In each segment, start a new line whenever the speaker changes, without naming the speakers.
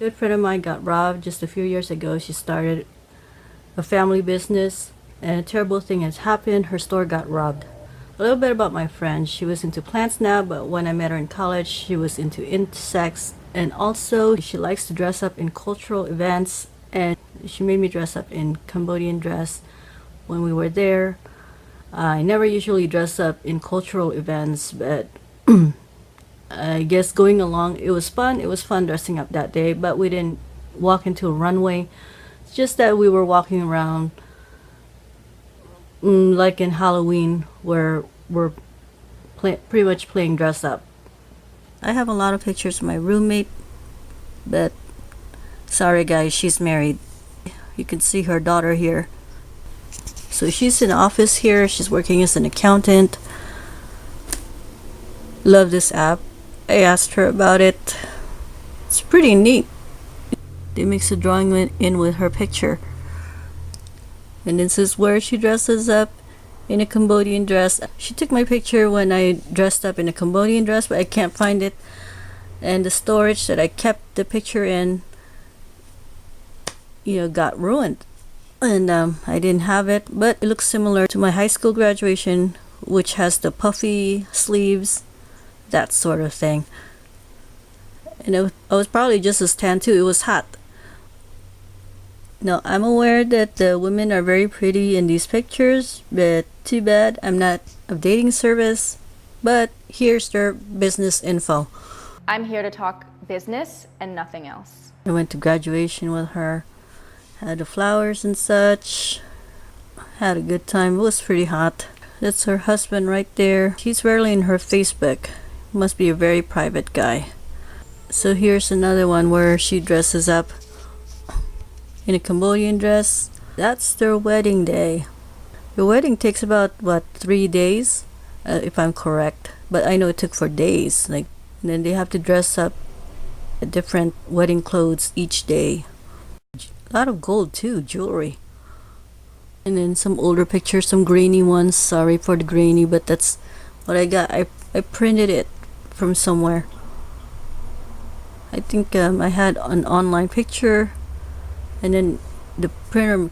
good friend of mine got robbed just a few years ago. She started a family business, and a terrible thing has happened. Her store got robbed. A little bit about my friend. She was into plants now, but when I met her in college, she was into insects. And also, she likes to dress up in cultural events, and she made me dress up in Cambodian dress when we were there. I never usually dress up in cultural events, but I guess going along, it was fun. It was fun dressing up that day, but we didn't walk into a runway. It's just that we were walking around, like in Halloween, where we're pretty much playing dress up. I have a lot of pictures of my roommate, but sorry guys, she's married. You can see her daughter here. So she's in the office here. She's working as an accountant. Love this app. I asked her about it. It's pretty neat. They mix a drawing in with her picture. And this is where she dresses up in a Cambodian dress. She took my picture when I dressed up in a Cambodian dress, but I can't find it. And the storage that I kept the picture in, got ruined. And I didn't have it, but it looks similar to my high school graduation, which has the puffy sleeves, that sort of thing. And I was probably just as tan too. It was hot. Now, I'm aware that the women are very pretty in these pictures, but too bad I'm not a dating service. But here's their business info.
I'm here to talk business and nothing else.
I went to graduation with her, had the flowers and such, had a good time. It was pretty hot. That's her husband right there. He's rarely in her Facebook. Must be a very private guy. So here's another one where she dresses up in a Cambodian dress. That's their wedding day. The wedding takes about 3 days, if I'm correct. But I know it took for days. And then they have to dress up in different wedding clothes each day. A lot of gold too, jewelry. And then some older pictures, some grainy ones. Sorry for the grainy, but that's what I got. I printed it from somewhere. I think I had an online picture, and then the printer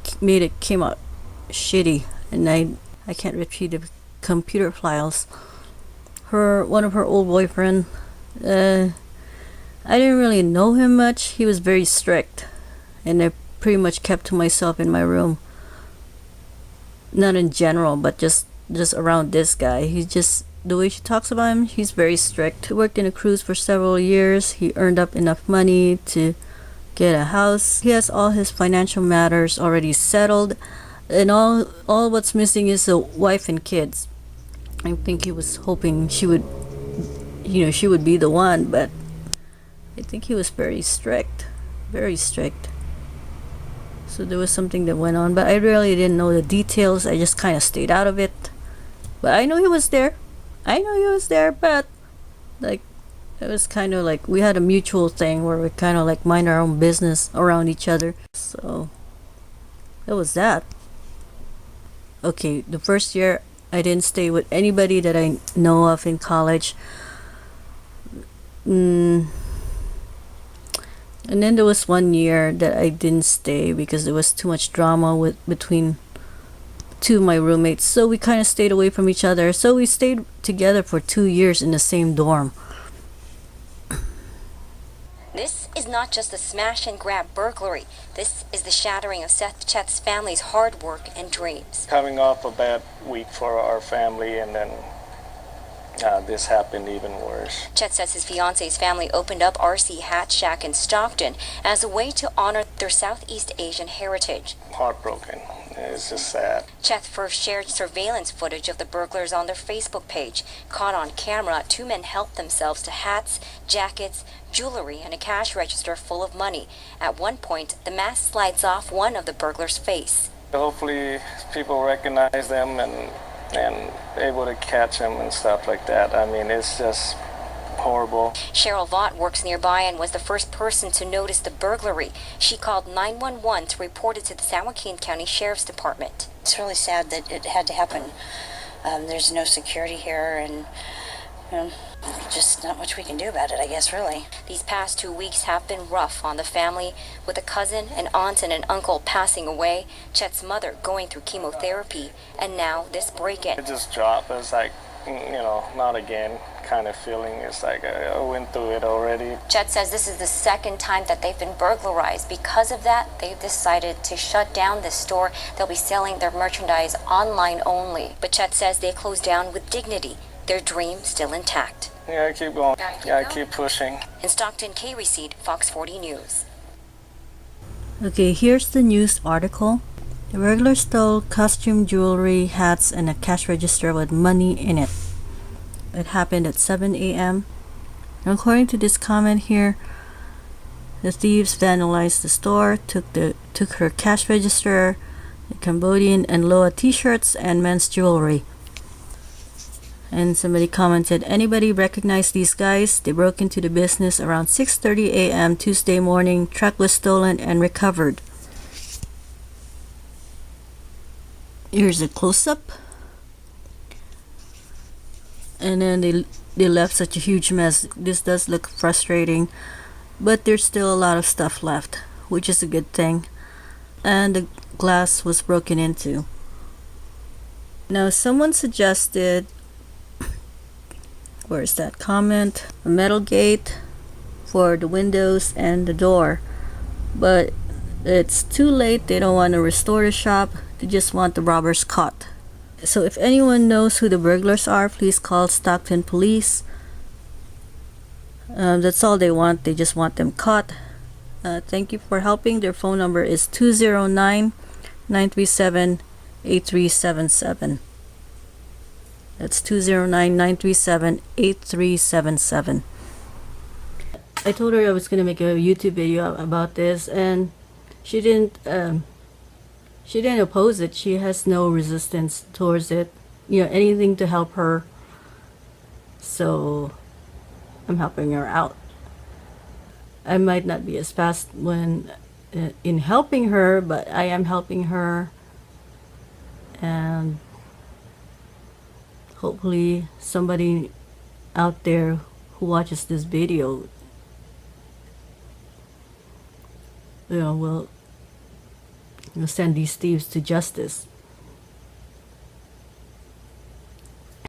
came out shitty, and I can't retrieve the computer files. One of her old boyfriend, I didn't really know him much. He was very strict, and I pretty much kept to myself in my room. Not in general, but just around this guy. He's just, the way she talks about him, he's very strict. He worked in a cruise for several years. He earned up enough money to get a house. He has all his financial matters already settled, and all what's missing is a wife and kids. I think he was hoping she would be the one, but I think he was very strict. So there was something that went on, but I really didn't know the details. I just kind of stayed out of it. But I know he was there. But it was kind of like we had a mutual thing where we kind of like mind our own business around each other. So that was that. Okay, the first year I didn't stay with anybody that I know of in college. And then there was 1 year that I didn't stay because there was too much drama between two of my roommates. So we kind of stayed away from each other. So we stayed together for 2 years in the same dorm.
This is not just a smash and grab burglary. This is the shattering of Seth Chet's family's hard work and dreams.
Coming off a bad week for our family, and then this happened even worse.
Chet says his fiance's family opened up RC Hat Shack in Stockton as a way to honor their Southeast Asian heritage.
Heartbroken. It's just sad.
Chet first shared surveillance footage of the burglars on their Facebook page. Caught on camera, two men helped themselves to hats, jackets, jewelry, and a cash register full of money. At one point, the mask slides off one of the burglars' face.
Hopefully people recognize them and able to catch them and stuff like that. I mean, it's just horrible.
Cheryl Vaught works nearby and was the first person to notice the burglary. She called 911 to report it to the San Joaquin County Sheriff's Department.
It's really sad that it had to happen. There's no security here, and
Just not much we can do about it, I guess, really. These past 2 weeks have been rough on the family, with a cousin, an aunt, and an uncle passing away, Chet's mother going through chemotherapy, and now this break-in.
It just dropped. It's like, not again kind of feeling. It's like I went through it already.
Chet says this is the second time that they've been burglarized. Because of that, they've decided to shut down this store. They'll be selling their merchandise online only. But Chet says they closed down with dignity. Their dream still intact.
Yeah, I keep going. I keep pushing.
In Stockton, K. Receipt, Fox 40 News.
Okay, here's the news article. The burglar stole costume jewelry, hats, and a cash register with money in it. It happened at 7 a.m. According to this comment here, the thieves vandalized the store, took her cash register, the Cambodian and Loa t-shirts, and men's jewelry. And somebody commented, anybody recognize these guys? They broke into the business around 6:30 a.m. Tuesday morning. Truck was stolen and recovered. Here's a close-up. And then they left such a huge mess. This does look frustrating, but there's still a lot of stuff left, which is a good thing. And the glass was broken into. Now someone suggested, where's that comment? A metal gate for the windows and the door. But it's too late. They don't want to restore the shop. They just want the robbers caught. So if anyone knows who the burglars are, please call Stockton Police. That's all they want. They just want them caught. Thank you for helping. Their phone number is 209-937-8377. That's 209-937-8377. I told her I was going to make a YouTube video about this, and she didn't oppose it. She has no resistance towards it. Anything to help her. So I'm helping her out. I might not be as fast when in helping her, but I am helping her, and hopefully somebody out there who watches this video will send these thieves to justice.